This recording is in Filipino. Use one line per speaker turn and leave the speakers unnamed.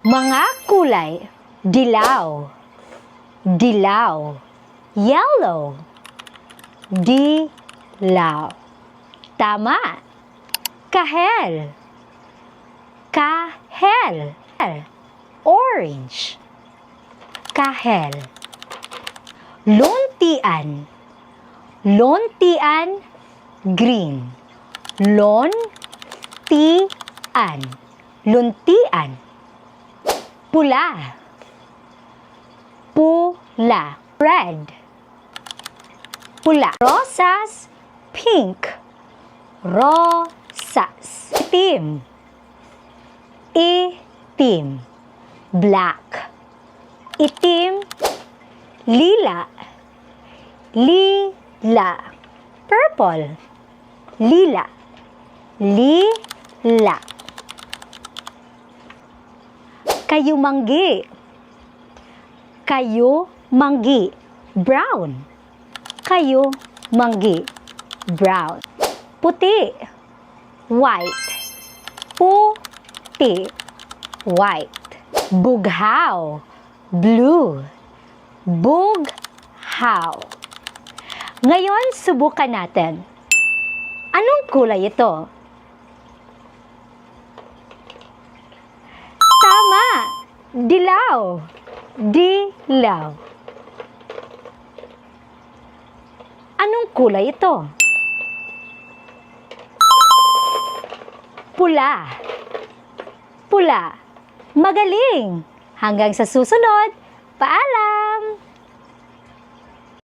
Mga kulay: dilaw, dilaw, yellow, dilaw. Tama. Kahel, kahel, orange, kahel. Luntian, luntian, green, luntian, luntian. Pula, pula, red, pula. Rosas, pink, rosas. Itim, itim, black, itim, lila, lila, purple, lila, lila. Kayumanggi, kayumanggi, brown, kayumanggi, brown. Puti, white, puti, white. Bughaw, blue, bughaw. Ngayon, subukan natin. Anong kulay ito? Tama! Dilaw, dilaw. Anong kulay ito? Pula, pula. Magaling! Hanggang sa susunod, paalam!